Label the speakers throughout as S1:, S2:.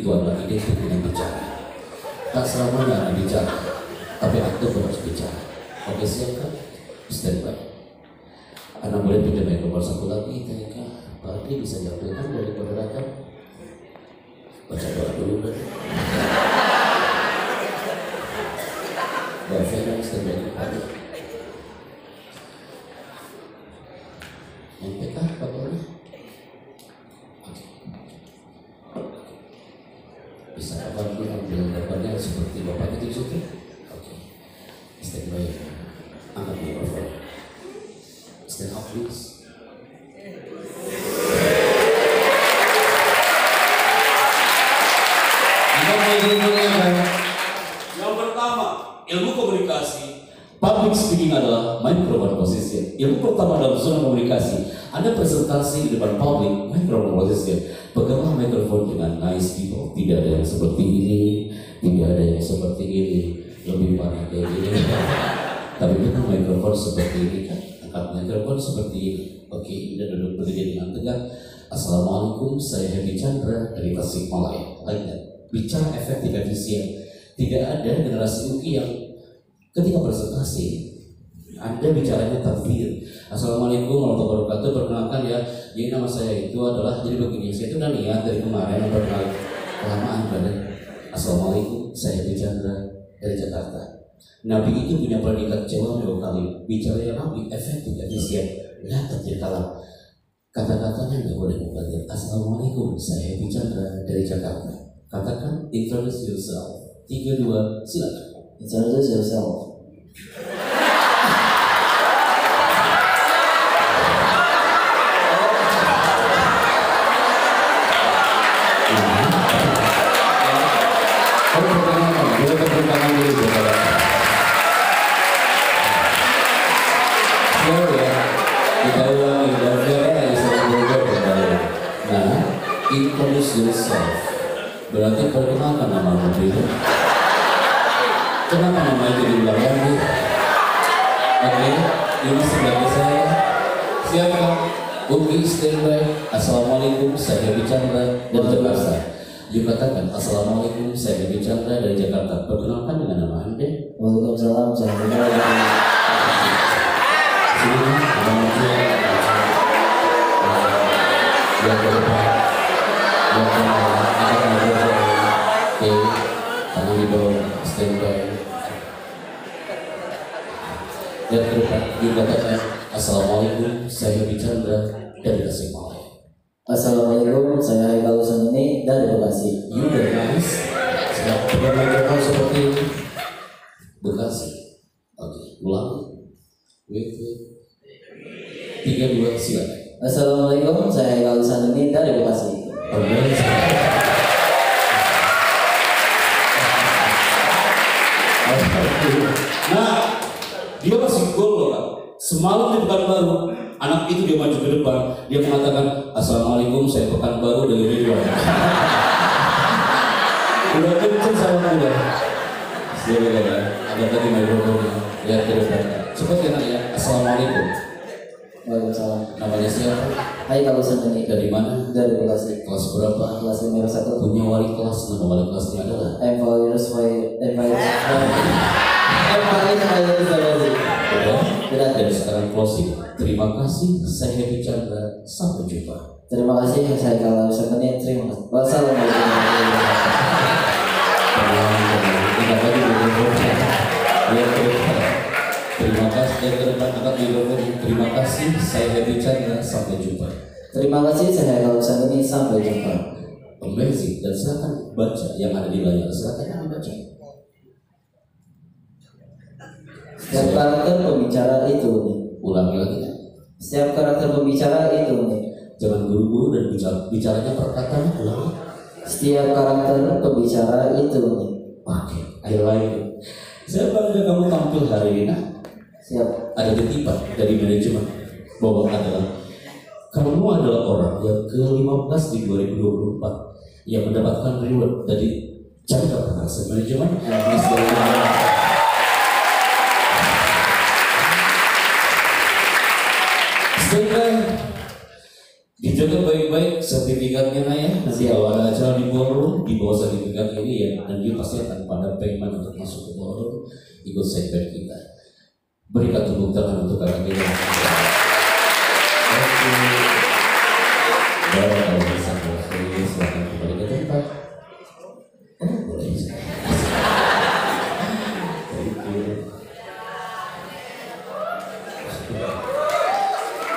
S1: itu adalah identik dengan bicara. Tak selamanya bicara, tapi aktor harus bicara. Oke, siapkan? Stand by. Anda boleh pinjam nomor satu lagi, TK. Pak Adi bisa diambilkan dari moderator. Baca doa dulu kan. Mbak Vera, stand by di Pak. Yang PK, Pak Boleh? Oke. Bisa kapan pun ambil gambarnya seperti Bapak itu situ. Oke. Stand by. Angkat mikrofon. Stand up please. Yang pertama, ilmu komunikasi. Public speaking adalah microphone position. Ilmu pertama dalam zona komunikasi, Anda presentasi di depan publik, microphone position. Peganglah mikrofon dengan nice people. Tidak ada yang seperti ini, tidak ada yang seperti ini, lebih parah kayak gini. Tapi pegang mikrofon seperti ini kan, angkat mikrofon seperti ini. Oke, udah duduk berdiri dengan tegak. Assalamualaikum, saya Happy Chandra dari Tasikmalaya. Bicara efektif efisien. Tidak ada generasi UI yang ketika presentasi Anda bicaranya terfir. Assalamualaikum warahmatullahi wabarakatuh. Perkenalkan ya, jadi nama saya itu adalah jadi begini. Saya itu udah niat dari kemarin memperkenalkan kelamaan badan. Assalamualaikum, saya Happy Chandra dari Jakarta. Nabi itu punya predikat Jawa 2 kali. Bicaranya Nabi efektif efisien. Lihat terjadi kalah. Kata-katanya nggak boleh mubazir. Assalamualaikum, saya Happy Chandra dari Jakarta. Katakan introduce yourself. 3, 2, silakan.
S2: Introduce yourself.
S1: Introduce yourself. Berarti perkenalkan nama mobil. Kenapa nama itu diulang lagi? Oke, ini sebagai saya. Siapa? Umi standby. Assalamualaikum, saya Happy Chandra dari Jakarta. Yuk katakan, Assalamualaikum, saya Happy Chandra dari Jakarta. Perkenalkan dengan nama Anda.
S2: Waalaikumsalam, saya Happy Chandra.
S1: Sini, nama saya. Yang kedua, yang kedua, oke, tangan di bawah, standby. Yang kedua, juga kata Assalamualaikum, saya Happy Chandra dari Tasikmalaya.
S2: Assalamualaikum, saya Haikal Usani dari Bekasi.
S1: You very nice. Sedang berbicara seperti ini. Bekasi. Oke, ulang. Wait. 3, 2, silakan.
S2: Assalamualaikum, saya Haikal Usani dari Bekasi.
S1: Nah, dia masih gol loh Kak. Semalam di Pekanbaru, anak itu dia maju ke depan, dia mengatakan Assalamualaikum, saya Pekanbaru dari Ridwan. Udah kenceng sama udah. Silakan ya, ada tadi mikrofonnya. Lihat ke depan. Cepat ya nak ya. Assalamualaikum.
S2: Waalaikumsalam.
S1: Namanya siapa?
S2: Haikal Usani.
S1: Dari mana?
S2: Dari Bekasi.
S1: Kelas berapa?
S2: Kelas 501.
S1: Punya wali kelas. Nama wali kelasnya adalah dan sekarang closing. Terima kasih, saya Happy Chandra. Sampai jumpa.
S2: Terima kasih, saya Haikal Usani. Terima kasih. Wassalamualaikum warahmatullahi
S1: wabarakatuh. Terima kasih yang terdepan angkat mikrofon. Terima kasih, saya Happy Chandra. Sampai jumpa.
S2: Terima kasih, saya Haikal Usani. Sampai jumpa.
S1: Amazing. Dan silakan baca yang ada di layar. Silakan baca.
S2: Setiap karakter pembicara itu nih.
S1: Ulangi lagi ya.
S2: Setiap karakter pembicara itu nih.
S1: Jangan buru-buru dan bicaranya perkataan. Ulangi.
S2: Setiap karakter pembicara itu nih.
S1: Oke, I like it. Saya bangga kamu tampil hari ini. Nah,
S2: siap.
S1: ada titipan dari manajemen bahwa kamu adalah orang yang ke-15 di 2024 yang mendapatkan reward dari Chandra Prakasa Manajemen. Dijaga baik-baik sertifikatnya Naya. Nanti kalau ada acara di ballroom, di bawah sertifikat ini ya, dan dia pasti akan pada payment untuk masuk ke ballroom, ikut segmen kita. Berikan tepuk tangan untuk kakak kita. Oke. Baru kalau bisa selesai, silakan kembali ke tempat. Oh, boleh.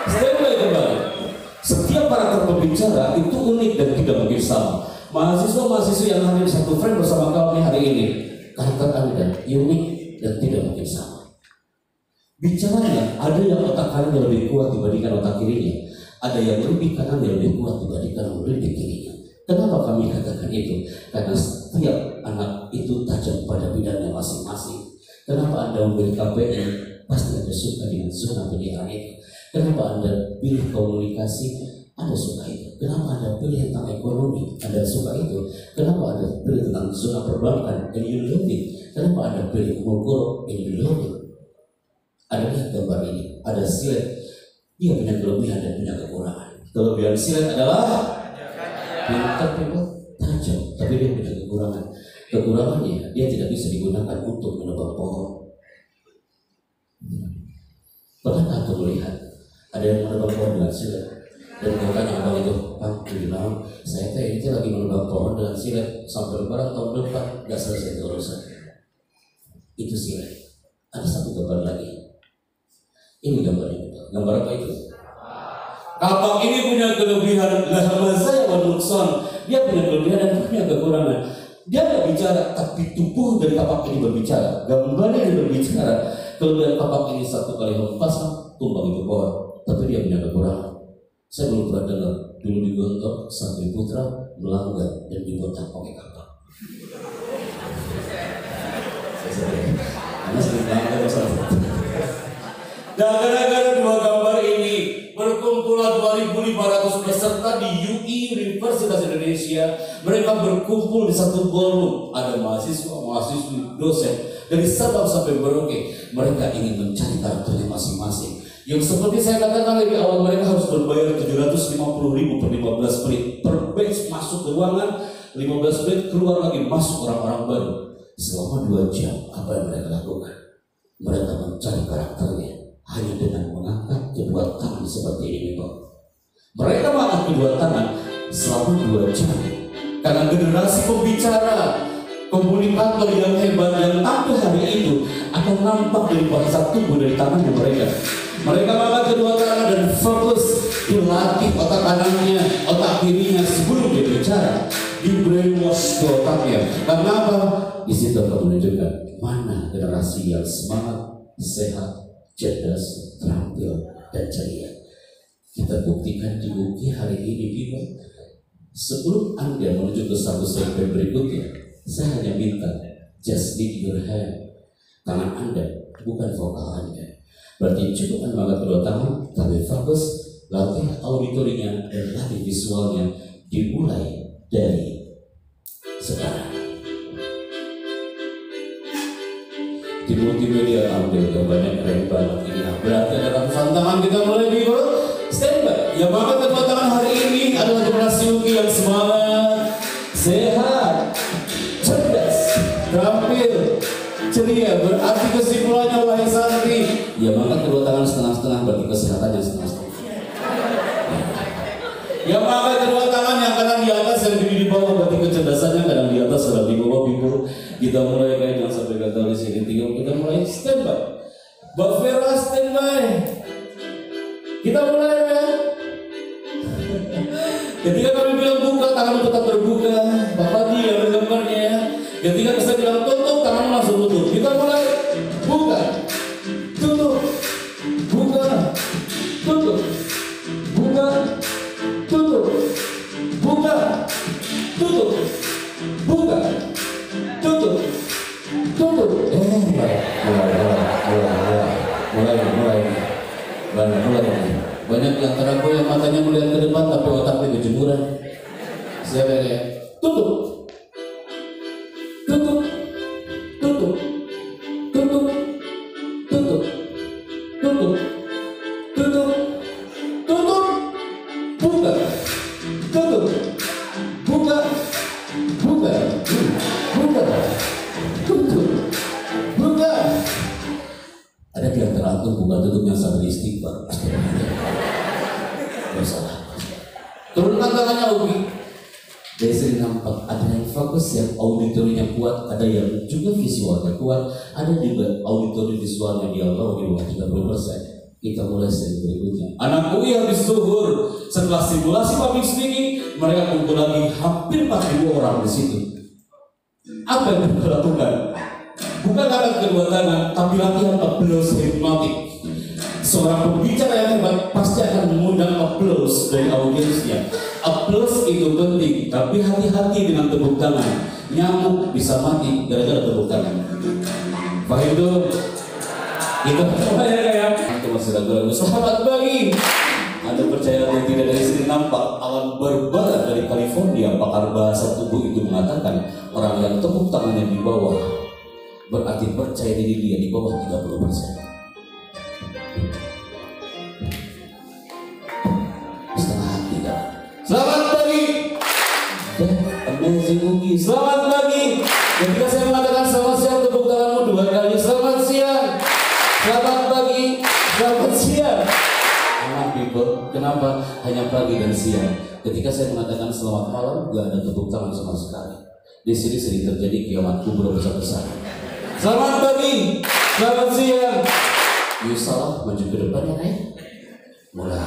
S1: Standby kembali. Setiap karakter pembicara itu unik dan tidak mungkin sama. Mahasiswa-mahasiswa yang hadir satu frame bersama kami hari ini, karakter Anda unik dan tidak mungkin sama. Bicaranya, ada yang otak kanan yang lebih kuat dibandingkan otak kirinya, ada yang lebih kanan yang lebih kuat dibandingkan lebih kirinya. Kenapa kami katakan itu? Karena setiap anak itu tajam pada bidangnya masing-masing. Kenapa Anda memilih KPI? Pasti Anda suka dengan zona pilihan itu. Kenapa Anda pilih komunikasi? Anda suka itu. Kenapa Anda pilih tentang ekonomi? Anda suka itu. Kenapa Anda pilih tentang zona perbankan? And you love it. Kenapa Anda pilih Mogoro? And you love it. Anda lihat gambar ini. Ada silet. Dia punya kelebihan dan punya kekurangan. Kelebihan silet adalah pintar, tajam. Tapi dia punya kekurangan. Kekurangannya, dia tidak bisa digunakan untuk menebang pohon. Pernahkah Anda melihat ada yang menebang pohon dengan silet? Dan kau tanya abang itu, Bang, bilang, saya itu lagi menebang pohon dengan silet sampai lebaran tahun depan nggak selesai urusan. Itu silet. Ada satu gambar lagi. Ini gambarnya. Gambar apa itu? Kapak ini punya kelebihan, saya Nukson. Dia punya kelebihan dan punya kekurangan. Dia nggak bicara, tapi tubuh dari kapak ini berbicara. Gambarnya dia berbicara. Kelebihan kapak ini satu kali hempas tumbang itu pohon. Tapi dia punya kekurangan. Saya belum pernah dengar dulu di Gontok sampai putra melanggar dan dibotak pakai kapak. Karena sering melanggar masalah. Dan gara-gara dua gambar ini berkumpulan 2.500 peserta di UI Universitas Indonesia. Mereka berkumpul di satu ballroom. Ada mahasiswa, mahasiswi, dosen dari Sabang sampai Merauke. Mereka ingin mencari karakternya masing-masing. Yang seperti saya katakan di awal, mereka harus berbayar 750.000 per 15 menit per batch masuk ke ruangan, 15 menit keluar lagi masuk orang-orang baru. Selama 2 jam apa yang mereka lakukan? Mereka mencari karakternya hanya dengan mengangkat kedua tangan seperti ini, Pak. Mereka mengangkat kedua tangan selama 2 jam. Karena generasi pembicara, komunikator yang hebat yang tampil hari itu akan nampak dari bahasa tubuh dari tangannya mereka. Mereka mengangkat kedua tangan dan fokus dilatih otak kanannya, otak kirinya sebelum dia bicara. Di brainwash ke otaknya. Karena apa? Di situ akan menunjukkan mana generasi yang semangat, sehat, cerdas, terampil, dan ceria. Kita buktikan di buku hari ini juga. Sebelum Anda menuju ke satu segmen berikutnya, saya hanya minta just leave your hand. Tangan Anda bukan vokal Anda. Berarti cukup Anda mengangkat kedua tangan, tapi fokus, latih auditorinya dan latih visualnya dimulai dari sekarang. Di multimedia tampil gambarnya keren banget ini. Berarti ada ratusan tangan, kita mulai di standby. Yang mengangkat kedua tangan hari ini adalah generasi Uki yang semangat, sehat, cerdas, terampil, ceria. Berarti kesimpulannya wahai santri, yang mengangkat kedua tangan setengah-setengah berarti kesehatannya setengah-setengah. Yang mengangkat kedua tangan yang kanan di atas, yang kiri di bawah berarti kecerdasannya kadang di atas, kadang di bawah, bingung. Kita mulai kayak jangan sampai gagal di sini. Kita mulai standby. Mbak Vera standby. Kita mulai ya. Ketika kami bilang buka, tangan tetap terbuka. Bapak dia gambarnya. Ketika saya bilang tutup, tangan langsung tutup. Kita mulai buka, tutup, buka, tutup, buka, tutup, buka, tutup, buka, tutup, tutup. Mulai. Banyak yang antara yang matanya melihat ke depan tapi otaknya kejemuran. Siapa ya? Tutup, tutup, tutup, tutup, tutup, tutup, tutup, tutup, buka, tutup, antum buka tutupnya sambil istighfar. Bersalah. Turunkan tangannya Ubi. Dari sini nampak ada yang fokus yang auditorinya kuat, ada yang juga visualnya kuat, ada juga auditori visualnya di bawah 30%. Kita mulai sesi berikutnya. Anak UI habis zuhur setelah simulasi public speaking, mereka kumpul lagi hampir 4.000 orang di situ. Apa yang mereka lakukan? Bukan angkat kedua tangan, tapi latihan applause hipnotik. Seorang pembicara yang hebat pasti akan mengundang applause dari audiensnya. Applause itu penting, tapi hati-hati dengan tepuk tangan. Nyamuk bisa mati gara-gara tepuk tangan. Paham itu? Itu apa ya? Itu masih ragu-ragu. Selamat pagi. Anda percaya atau tidak, dari sini nampak awan berbara dari California. Pakar bahasa tubuh itu mengatakan orang yang tepuk tangannya di bawah berarti percaya diri dia di bawah 30%. Setengah hati kan? Selamat pagi. Amazing Ugi. Selamat pagi. Ketika saya mengatakan selamat siang, tepuk tanganmu 2 kali. Selamat siang. Selamat pagi. Selamat siang. People, kenapa hanya pagi dan siang? Ketika saya mengatakan selamat malam, gak ada tepuk tangan sama sekali. Di sini sering terjadi kiamat kubur besar-besar. Selamat pagi, selamat siang. Yuk salah, maju ke depan ya naik. Mulai.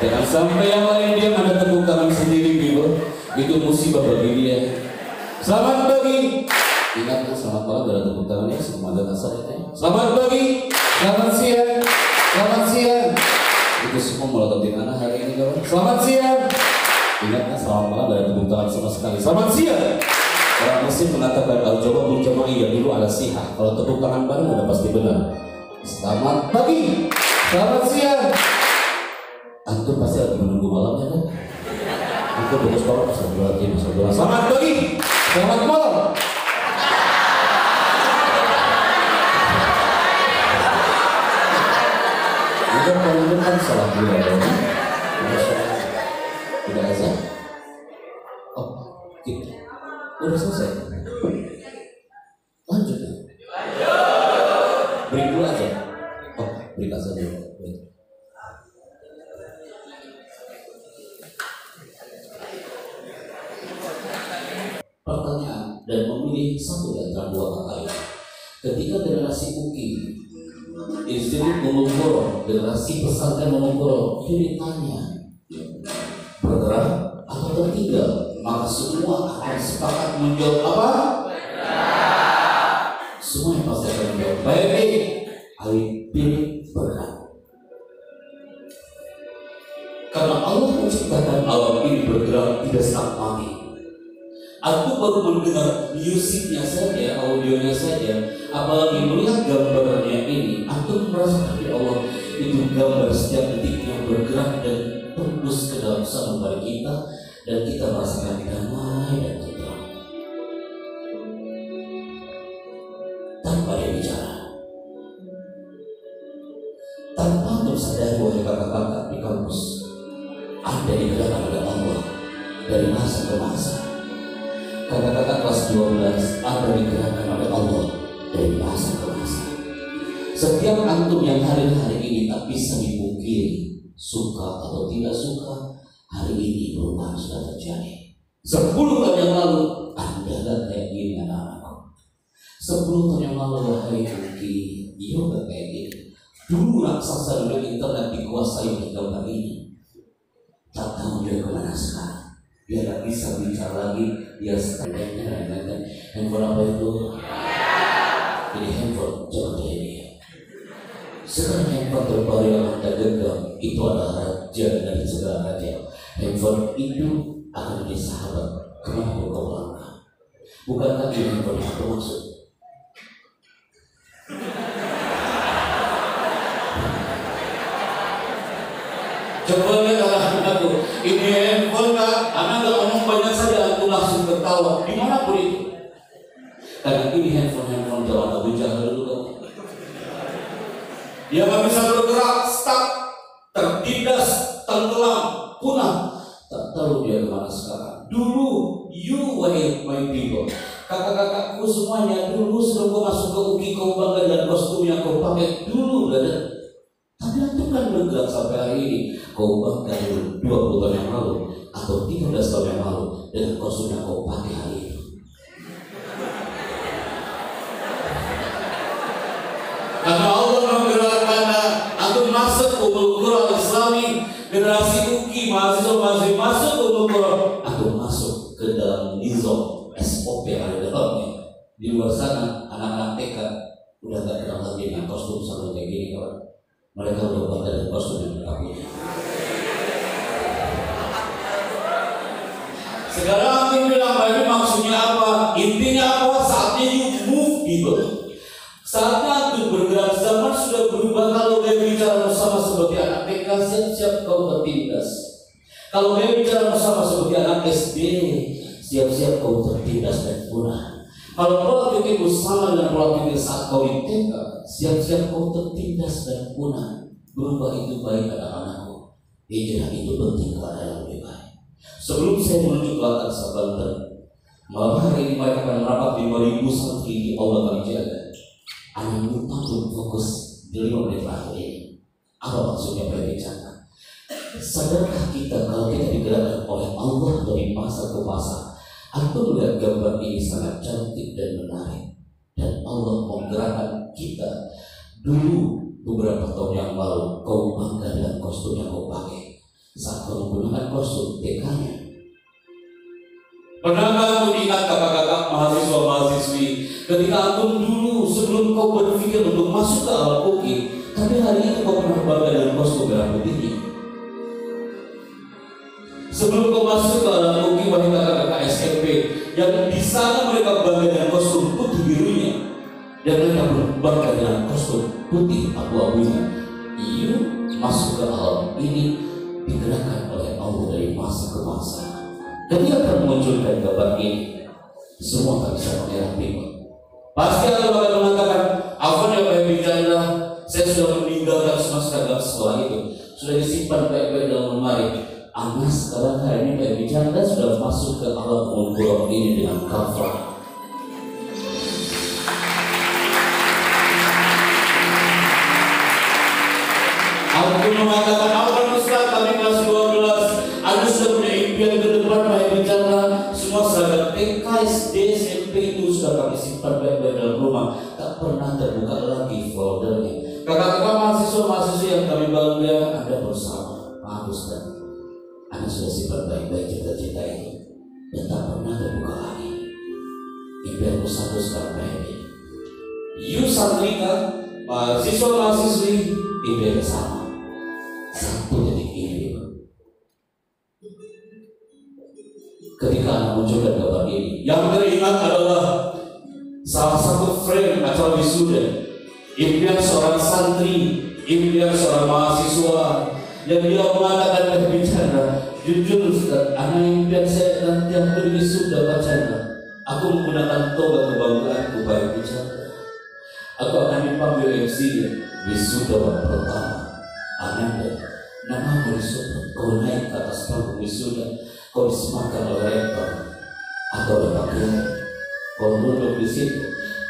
S1: Jangan sampai yang lain dia ada tepuk tangan sendiri, people. Itu musibah bagi dia. Selamat pagi. Ingat, selamat malam, gak ada tepuk tangannya. Semua ada kasarnya. Selamat pagi. Selamat siang, selamat siang. Itu semua melototin anak hari ini kawan. Selamat siang. Ingatlah selamat malam dari tepuk tangan sama sekali. Selamat siang. Orang Mesir mengatakan kalau coba pun coba iya dulu ala sihah. Kalau tepuk tangan bareng udah pasti benar. Selamat pagi, selamat siang. Antum pasti lagi menunggu malamnya kan? Antum bagus banget pasal dua. Selamat pagi, selamat malam. Kalau itu kan salah dua dong. Tidak aja. Oh, gitu. Udah selesai. Lanjut ya. Break dulu aja. Oh, break aja dulu. Pertanyaan dan memilih satu di antara dua kata ini. Ketika generasi Uki Institut Monogoro, generasi pesantren Monogoro, ini ditanya bergerak atau tertinggal, maka semua akan sepakat menjawab apa? Semua yang pasti akan menjawab baik. Ayo pilih bergerak. Karena Allah menciptakan alam ini bergerak tidak setengah mati. Aku baru mendengar musiknya saja, audionya saja, apalagi melihat gambarnya ini, aku merasakan ya Allah itu gambar setiap detiknya bergerak dan tembus ke dalam sanubari kita, dan kita merasakan damai dan tenang. Tanpa dia bicara, tanpa untuk sadari wahai kakak-kakak di kampus, Anda digerakkan oleh Allah dari masa ke masa. Kakak-kakak kelas 12 Anda digerakkan oleh Allah dari masa ke masa. Setiap antum yang hari-hari ini tak bisa dipungkiri, suka atau tidak suka, hari ini perubahan sudah terjadi. 10 tahun yang lalu Anda gak kayak gini anak-anakku. 10 tahun yang lalu wahai Uki, iya gak kayak gini. Dulu raksasa dunia internet dikuasai oleh gambar ini. Tak tahu dia kemana sekarang. Dia gak bisa bicara lagi. Dia standarnya handphone apa itu? Jadi handphone jangan kayak dia. Sekarang handphone terbaru yang Anda genggam itu adalah raja dari segala raja. Handphone itu akan menjadi sahabat kemanapun kau melangkah. Bukankah ini handphone yang aku maksud? Coba lihat anak-anakku, ini handphone kak, anak gak ngomong banyak saja, aku langsung tertawa, dimanapun itu. Karena ini handphone zaman Abu Jahal dulu kan. Dia gak bisa bergerak, stuck, tertindas, tenggelam, punah. Tak tahu dia kemana sekarang. Dulu, you were my people. Kakak kakak-kakakku semuanya, dulu sebelum kau masuk ke UI kau bangga dengan kostum yang kau pakai dulu, brother. Tapi antum kan bergerak sampai hari ini. Kau bangga dulu 20 tahun yang lalu atau 13 tahun yang lalu dengan kostum yang kau pakai hari ini. Karena Allah menggerakkan antum masuk ke Umul Islami, generasi UI, mahasiswa masuk ke Umul, antum masuk ke dalam nizam SOP yang ada dalamnya. Di luar sana anak-anak TK udah gak kenal lagi dengan kostum sama kayak gini kawan. Mereka udah bangga dengan kostum yang mereka punya. Sekarang aku bilang lagi maksudnya apa? Intinya apa? Saatnya you move people. Saatnya untuk bergerak. Zaman sudah berubah. Kalau dia bicara bersama seperti anak TK, siap-siap kau tertindas. Kalau dia bicara bersama seperti anak SD, siap-siap kau tertindas dan punah. Kalau pola pikirku sama dengan pola pikir saat kau di TK, siap-siap kau tertindas dan punah. Berubah itu baik anak-anakku. Hijrah itu penting kepada yang lebih baik. Sebelum saya menuju ke Latar Banten, malam hari ini mereka akan merapat 5.000 santri di aula kami jaga. Anak lupa untuk fokus di 5 menit terakhir ini. Apa maksudnya berbicara? Sadarkah kita kalau kita digerakkan oleh Allah dari masa ke masa? Antum melihat gambar ini sangat cantik dan menarik, dan Allah menggerakkan kita. Dulu beberapa tahun yang lalu kau bangga dengan kostum yang kau pakai saat kau menggunakan kostum TK-nya. Pernahkah aku ingat kakak-kakak mahasiswa-mahasiswi ketika antum dulu sebelum kau berpikir untuk masuk ke alam UI, tapi hari ini kau pernah bangga dengan kostum merah putihnya? Sebelum kau masuk ke alam UI, wahai kakak-kakak SMP, yang di sana mereka bangga dengan kostum putih birunya, dan mereka bangga dengan kostum putih abu-abunya. You masuk ke alam ini digerakkan oleh Allah dari masa ke masa. Ketika akan memunculkan gambar ini, semua tak bisa pakai rapi. Pasti Allah akan mengatakan, "Afwan ya Pak Bijanda, saya sudah meninggalkan semua seragam sekolah itu, sudah disimpan baik-baik dalam lemari. Anda sekarang hari ini Pak Bijanda sudah masuk ke alam Umul ini dengan kafah." Aku mengatakan, "Afwan Ustaz, kami kelas 12, Anda sudah punya impian ke depan Pak Bijanda. Semua seragam TK, SD, SMP itu sudah kami simpan baik-baik dalam rumah, tak pernah terbuka lagi foldernya. Kakak-kakak mahasiswa-mahasiswa yang kami bangga, Anda bersama Pak Ustaz. Anda sudah simpan baik-baik cita-cita itu dan tak pernah terbuka lagi. Impianku satu sekarang ini. You santrika, mahasiswa-mahasiswi, impiannya sama. Satu titik ini. Ketika anak munculkan gambar ini, yang teringat adalah salah satu frame acara wisuda. Impian seorang santri, impian seorang mahasiswa, yang dia mengatakan berbicara, "Jujur Ustaz, anak impian saya nanti aku wisuda bacana. Aku menggunakan toga kebanggaanku baik bicara. Aku akan dipanggil MC wisuda pertama. Ananda, namamu disebut, kau naik ke atas panggung wisuda, kau disematkan oleh rektor atau oleh pakaian, kau duduk di situ,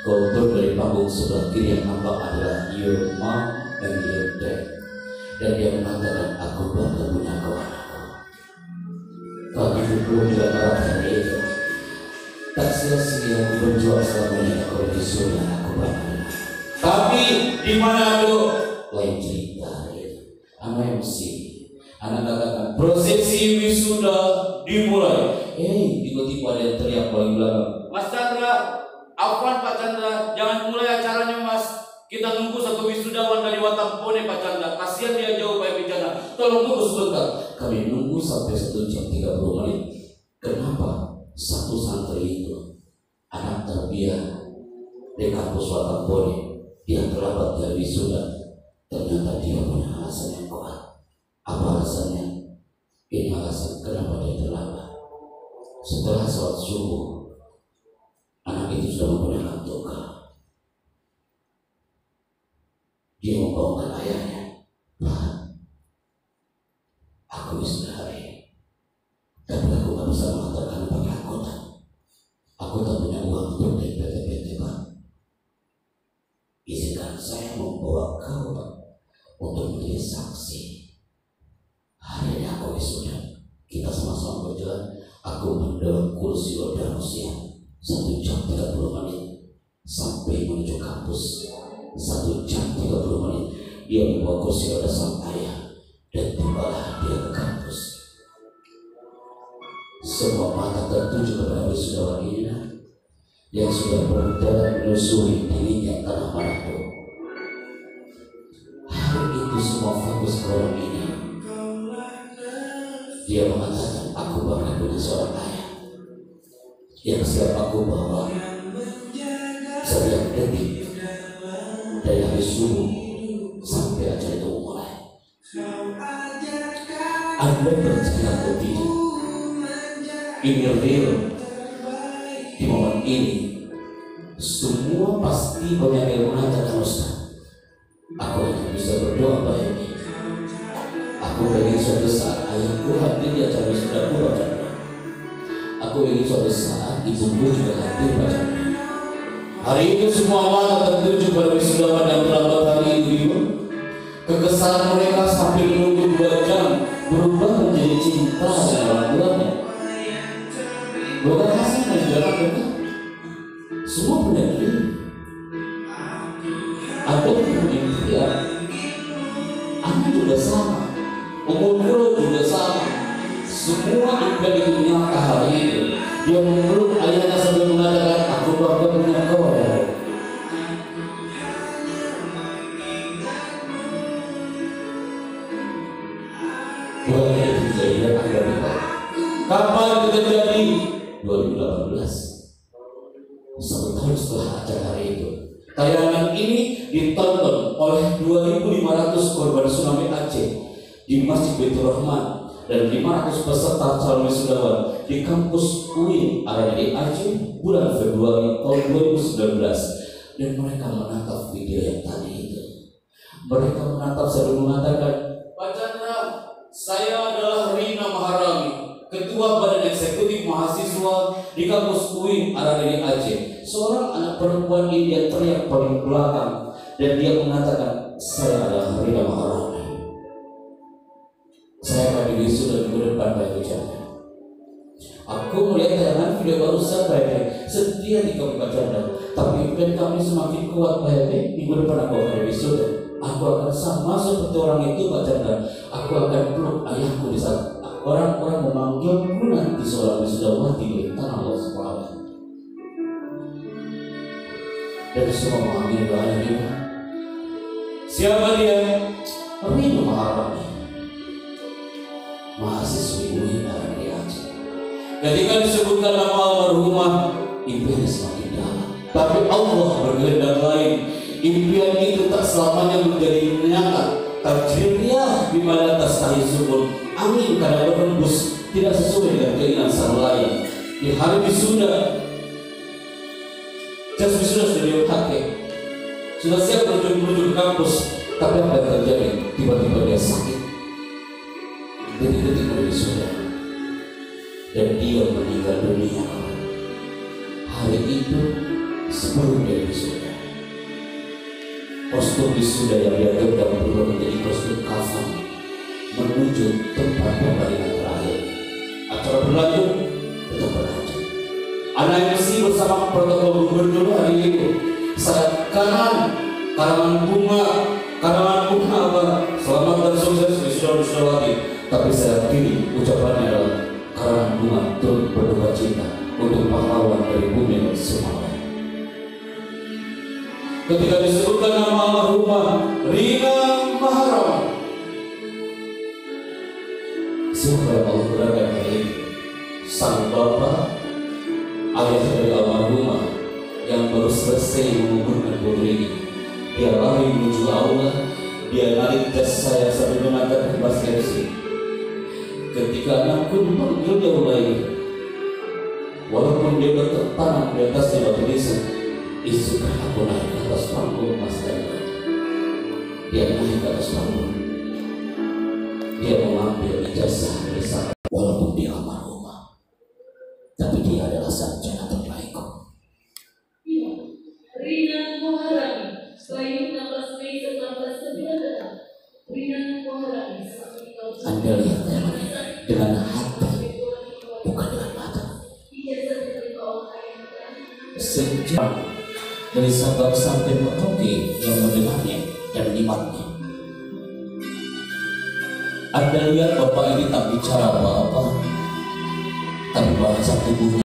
S1: kau turun dari panggung sebelah kiri yang nampak adalah your mom and your dad, dan dia mengatakan, aku bangga punya kau anakku. Kau belum juga merasakan itu. Tak sia-sia aku berjuang selama ini, aku disuruh aku bangga. Tapi di mana itu lain cerita. Anak MC, anak katakan prosesi wisuda dimulai. Tiba-tiba ada yang teriak paling belakang, "Mas Chandra, Afwan Pak Chandra, jangan mulai acaranya Mas. Kita nunggu satu wisudawan dari Watampone Pak Chandra. Kasihan dia jauh Pak Bijana. Tolong tunggu sebentar." Kami nunggu sampai 1 jam 30 menit. Kenapa? Satu santri itu anak tarbiyah di kampus Watampone, dia terlambat dari wisuda. Ternyata dia punya alasan yang kuat. Apa alasannya? Ini alasan kenapa dia terlambat. Setelah sholat subuh, anak itu sudah menggunakan toga. Dia membawakan ayahnya, "Pak, aku wisuda hari ini, tapi aku gak bisa mengantarkan pakai angkutan. Aku tak punya uang untuk saya membawa kau untuk menjadi saksi. Hari ini aku wisuda. Kita sama-sama berjalan. Aku mendorong kursi roda manusia 1 jam 30 menit sampai menuju kampus. 1 jam 30 menit dia membawa kursi roda sang ayah dan tibalah dia ke kampus. Semua mata tertuju kepada wisudawan ini yang sudah berjalan menyusuri dinginnya tanah Manado. Hari itu semua fokus ke orang ini. Dia mengatakan, aku bangga punya seorang ayah yang siap aku bawa setiap detik dari hari subuh sampai acara itu mulai. Anda percaya atau tidak? Ini real. Di momen ini semua pasti banyak yang mengatakan, Ustaz, aku hanya bisa berdoa baik. Aku ingin suatu saat ayahku hadir di acara wisudaku bacanya. Aku ingin suatu saat ibuku juga hadir bacanya. Hari itu semua mata tertuju pada wisudawan yang terlambat hari itu. Kekesalan mereka sampai menunggu 2 jam berubah menjadi cinta dan orang tuanya. Bukan hasil menjalankan mereka. Semua punya diri. Ada punya impian. Anda juga sama. Umur juga sama. Semua impian itu nyata hari ini. Dia memeluk ayahnya sambil mengatakan, aku bangga punya kau. Bukan hanya kejadian akhir kita. Kapan itu terjadi? 2018. 1 tahun setelah acara hari itu. Tayangan ini ditonton oleh 2.500 korban tsunami Aceh di Masjid Baitur Rahman dan 500 peserta calon wisudawan di kampus UIN Arani Aceh bulan Februari tahun 2019. Dan mereka menatap video yang tadi itu. Mereka menatap sambil mengatakan, Pak Chandra, saya adalah Rina Maharami, Ketua Badan Eksekutif Mahasiswa di kampus UIN Arani Aceh. Seorang anak perempuan India teriak paling belakang dan dia mengatakan, saya adalah Rina Maharami. Saya akan wisuda minggu depan Pak Chandra. Aku melihat tayangan video barusan Pak setia di kami Pak Chandra. Tapi impian kami semakin kuat Pak minggu depan aku akan wisuda. Aku akan sama seperti orang itu Pak Chandra. Aku akan peluk ayahku di saat orang-orang memanggilku nanti seorang wisudawati di tanah Allah SWT. Dan semua mengambil doanya kita. Siapa dia? Rina Maharami, mahasiswi UIN Arani Aceh. Ketika disebutkan nama almarhumah, impian semakin dalam. Tapi Allah berkehendak lain. Impian itu tak selamanya menjadi nyata. Tajriah di mana tastahi subur. Angin karena berhembus tidak sesuai dengan keinginan sang lain. Di hari wisuda, jas wisuda sudah dipakai, sudah siap menuju ke kampus. Tapi apa yang terjadi? Tiba-tiba dia sakit. Detik-detik menuju wisuda dan dia meninggal dunia. Hari itu sebelum dia wisuda, kostum wisuda yang dia genggam berubah menjadi kostum kafan menuju tempat pembaringan terakhir. Acara berlanjut, tetap berlanjut. Anak MC bersama protokol gubernur hari itu. Sayap kanan, karangan bunga apa? Selamat dan sukses wisuda-wisudawati. Tapi sayap kiri, ucapannya adalah karangan bunga turut berduka cinta untuk pahlawan dari bumi dan Sumatera. Ketika disebutkan nama almarhumah Rina Maharami, siapa yang Allah berikan hari ini? Sang bapak, ayah dari almarhumah yang baru selesai menguburkan putri ini. Dia lari menuju aula, dia narik jas saya sambil mengatakan bahasa Indonesia. Ketika anakku dipanggil dia mulai, walaupun dia tertanam di atasnya batu desa, izinkan aku naik ke atas panggung Mas Dana. Dia naik ke atas panggung. Dia mengambil ijazah dari sana. Walaupun dia almarhumah, tapi dia adalah sarjana terbaikku.
S3: Rina Maharami, selain
S1: Anda lihat dengan hati, bukan dengan mata. Sejak dari Sabang sampai Merauke yang mendengarnya dan menyimaknya. Anda lihat Bapak ini tak bicara apa-apa, tapi bahasa tubuhnya